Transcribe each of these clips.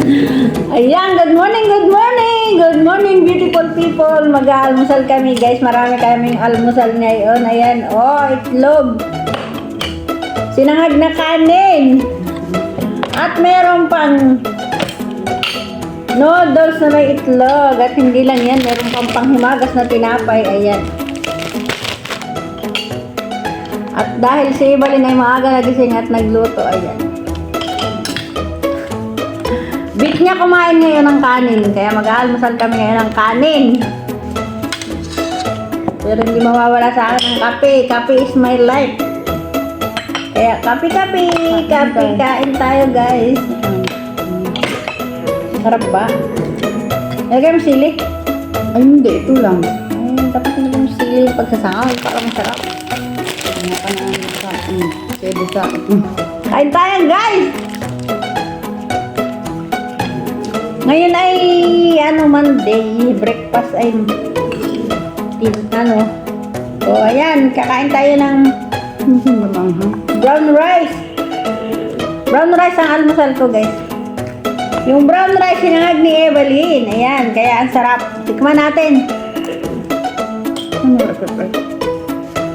Ayan, good morning, good morning! Good morning, beautiful people! Mag-aalmusal kami, guys. Marami kaming almusal ngayon. Ayan, oh, itlog. Sinangag na kanin. At meron pang noodles na may itlog. At hindi lang yan, meron pang panghimagas na tinapay. Ayan. At dahil si Evelyn ay maaga nagising at nagluto, ayan. Bit niya kumain ngayon ng kanin, kaya mag-aalmusal kami ngayon ng kanin. Pero hindi mawawala sa akin ang kape. Kape is my life. Kaya kape, kain tayo, guys. Sarap ba? Lagay mo sili? Ay, hindi. Ito lang. Ay, dapat nilagay mo sili pagsasangaw para masarap. Kanya ka na sa pwede sa Kain tayo, guys! Ngayon ay Monday, breakfast ay ayan, kakain tayo ng brown rice. Brown rice ang almusal ko, guys. Yung brown rice sinangag ni Evelyn. Ayan, kaya ang sarap. Tikman natin.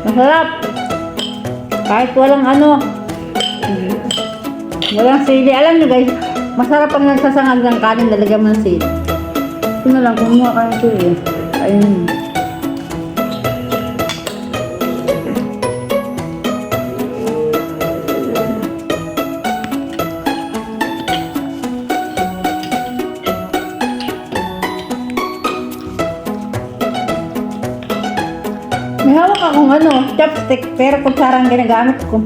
Masarap. Kahit walang walang sili. Alam nyo, guys, masarap ang nagsasangag ng kanin, lalagyan mo ng sili. ito na lang. Kumuha ka ito eh. Ayun. May hawak akong chopstick, pero kutsarang ginagamit ko.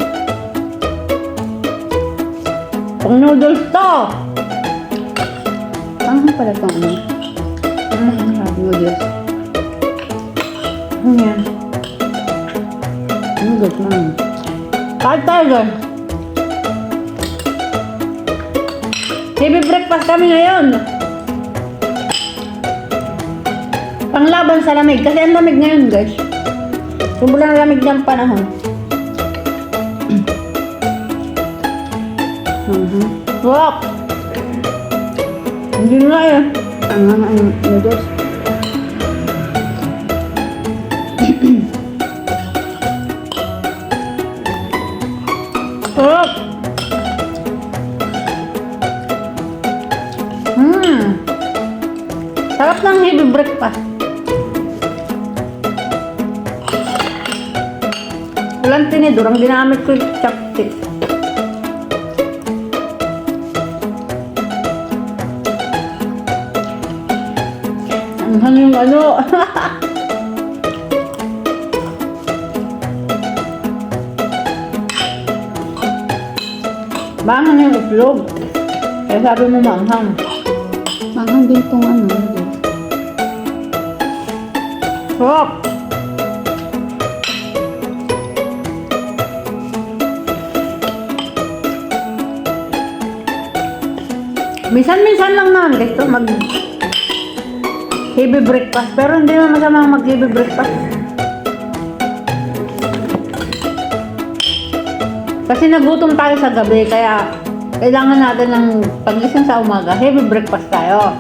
Pang noodles to! Ano pala itong noodles? Ano yan? Noodles lang. Kahit tayo doon. Heavy breakfast kami ngayon. Panglaban sa lamig. Kasi ang lamig ngayon, guys. Sobrang lamig ng panahon. Wow! Hindi nga eh. Ang noodles. Sarap! Sarap ng heavy breakfast. Walang tinidor. Ang ginamit ko yung chopstick. Ang yung Manghang yung itlog. Kaya sabi mo manghang. Manghang din itong noodles. Sarap! Minsan-minsan lang naman guys to mag heavy breakfast. Pero hindi naman masama mag heavy breakfast. Kasi nagutom tayo sa gabi, kaya kailangan natin ng pagising sa umaga, heavy breakfast tayo.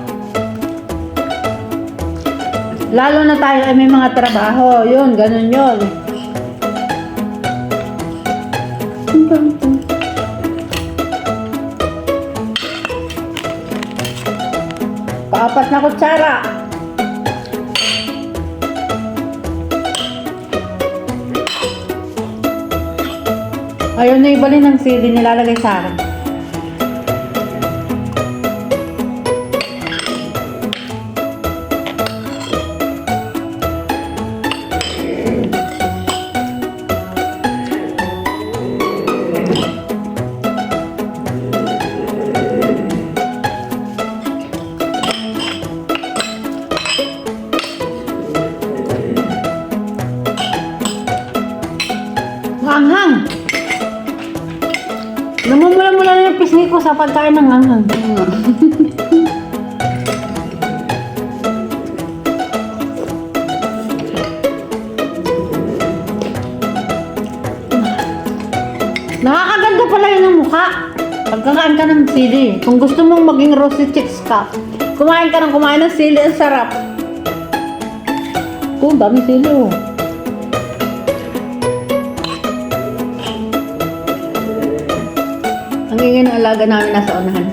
Lalo na tayo ay may mga trabaho. Yun, ganun yun. Paapat na kutsara. Ayaw na ibalin ng sili, nilalagay sa akin. Manghang! Namumula-mula na yung pisngi ko sa pagkain ng manghang. Nakakaganda pala yun ang mukha. Pag Magkakain ka ng sili. Kung gusto mong maging rosy chicks ka, kumain ka ng kumain ng sili. Ang sarap. Oh, dami sili oh. Ang ingay ng alaga namin nasa unahan.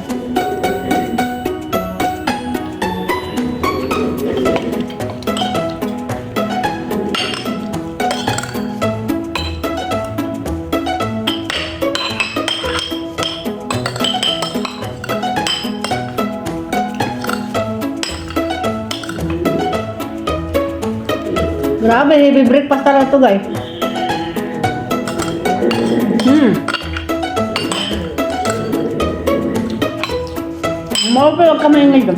Grabe, heavy breakfast talaga ito guys. Mapapalog kami yung medyo.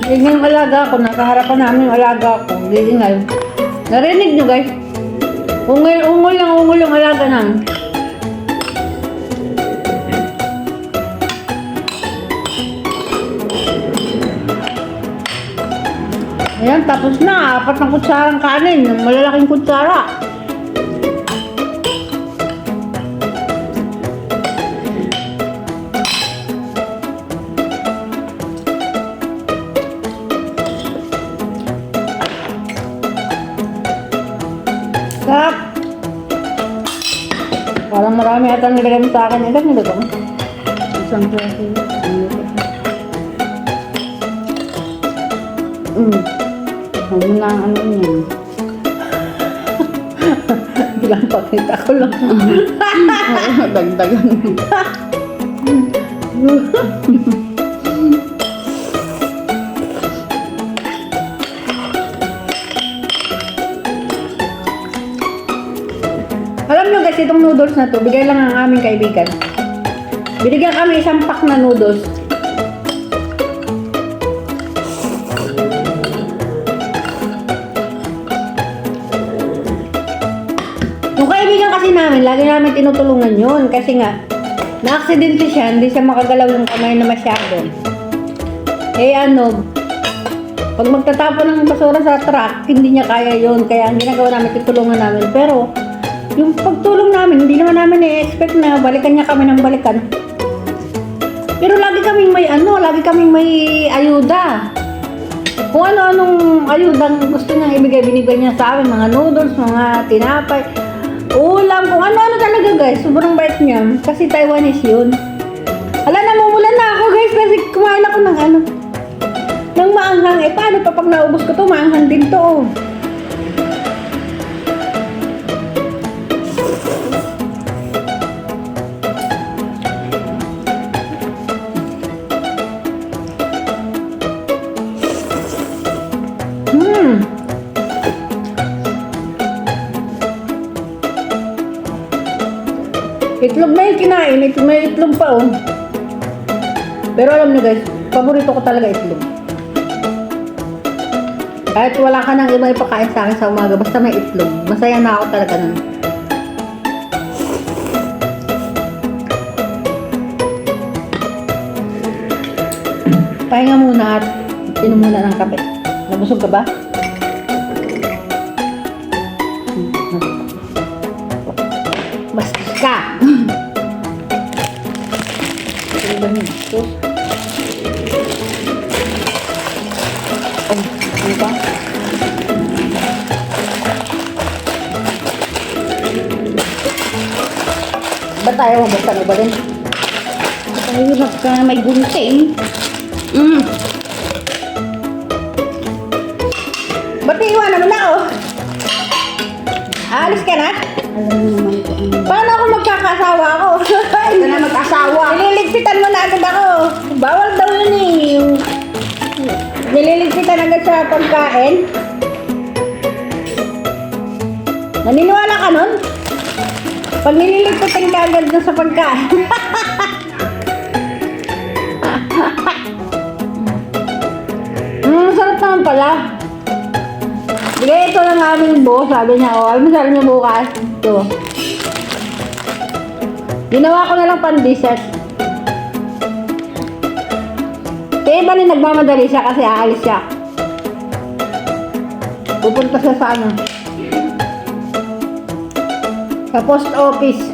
Hindi yung alaga ko, nasa harapan namin yung alaga ko. Gigingal. Narinig nyo guys? Ungol lang ungol yung alaga namin. Ayan, tapos na. 4 na kutsarang kanin. Malalaking kutsara. Sarap. Parang marami ata nilagay mo sa akin. Ilan nilagay mo? Isang plato. Huwag mo na ang ano niyan. Bilang pakita ko lang. Dagdagan mo. Alam nyo guys, itong noodles na to, bigay lang ang aming kaibigan. Binigyan kami isang pack na noodles. Yung kaibigan kasi namin, lagi namin tinutulungan yun. Kasi nga, na-aksidente siya, hindi siya makagalaw yung kamay na masyado. Eh ano, pag magtatapon ng basura sa truck, hindi niya kaya yun. Kaya ang ginagawa namin, tutulungan namin. Pero, yung pagtulong namin, hindi naman namin i-expect na balikan niya kami ng balikan. Pero lagi kaming may ayuda. Kung ano-anong ayudang gusto niyang ibigay, binibigay niya sa amin. Mga noodles, mga tinapay, ulam, kung ano-ano talaga guys. Sobrang bait niya. Kasi Taiwanese yun. Ala, namumulan na ako guys kasi kumain ako ng maanghang. Eh paano pa pag naubos ko to, maanghang din to oh. Itlog na yung kinain, may itlog pa oh. Pero alam niyo guys, paborito ko talaga itlog. Kahit wala ka nang iba ipakain sa akin sa umaga, basta may itlog, masaya na ako talaga nun. Pahinga muna at inom muna ng kape. Nabusog ka ba? Bastos ka! Ano ba yun? Bastos? Oh, ano ba? Ba't tayo mabuksan ba din? Mahirap ka, may gunting. Ba't iiwanan mo na oh? Aalis ka na? Alam mo naman ko ano. Paano ako magkakasawa ako? Ito na mag-asawa. Nililigpitan mo na agad ako. Bawal daw yun eh. Nililigpitan agad sa pagkain. Naniniwala ka nun? Pag nililigpitan ka agad dun sa pagkain. Sarap naman pala. Bigay ito ng aming boss. Sabi niya, oh, almusal niyo bukas. Ito. Ginawa ko na lang pan-dessert. Kaya iba rin nagmamadali siya kasi aalis siya. Pupunta siya sa ano? Sa post office.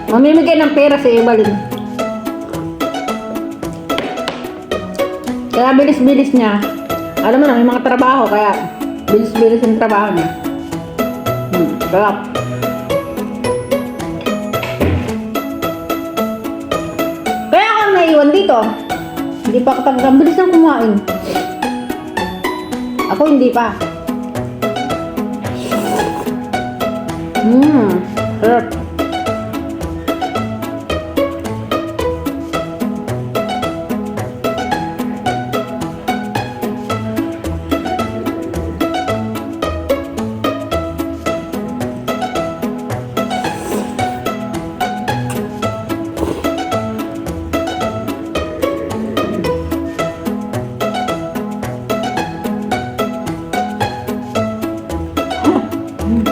Mamimigay ng pera sa Evelyn. Kaya bilis-bilis niya. Alam mo na, may mga trabaho, kaya bilis-bilis yung trabaho niya. Sarap. Kaya ako naiwan dito. Hindi pa ako talagang bilis ng kumain. Ako hindi pa. Sarap.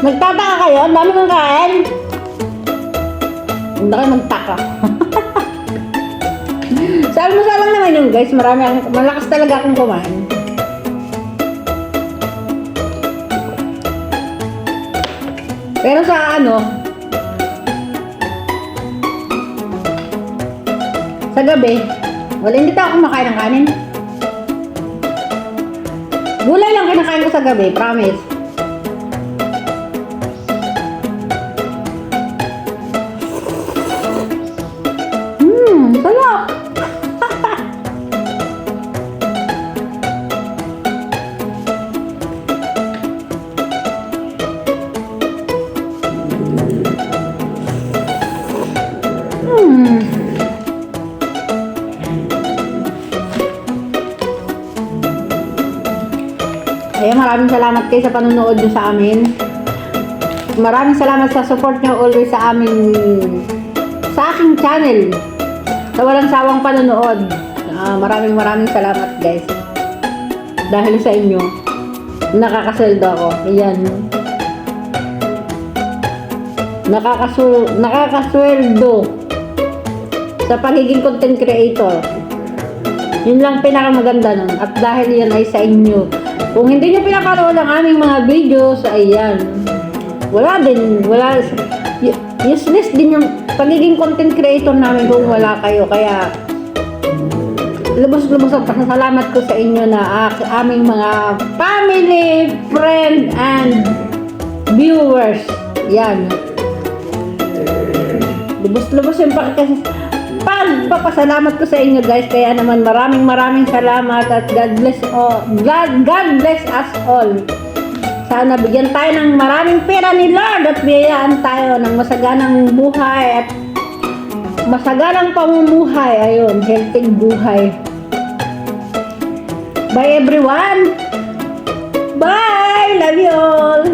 Nagtataka kayo? Ang dami kong kain. Hindi kayo magtaka. Sa almusal lang naman yun guys. Malakas talaga akong kumain. Pero sa ano, sa gabi, wala, hindi ako kumakain ng kanin. Gulay lang kinakain ko sa gabi, promise. Sarap! Ayan, maraming salamat kayo sa panonood nyo sa amin. Maraming salamat sa support nyo always sa aking channel. Sa walang sawang panonood. Maraming salamat guys. Dahil sa inyo, nakakasweldo ako. Ayan. Nakakasweldo sa pagiging content creator. Yun lang pinakamaganda nun. At dahil yan ay sa inyo. Kung hindi nyo pinapanood ang aming mga videos, ayan. Useless din yung pagiging content creator namin kung wala kayo. Kaya lubos-lubos ang pasasalamat ko sa inyo na aming mga family, friend, and viewers. Yan. Lubos-lubos yung pagpapasalamat ko sa inyo guys. Kaya naman maraming salamat at God bless us all. Sana bigyan tayo ng maraming pera ni Lord at biyayaan tayo ng masaganang buhay at masaganang pamumuhay. Ayun, healthy buhay. Bye everyone! Bye! Love you all!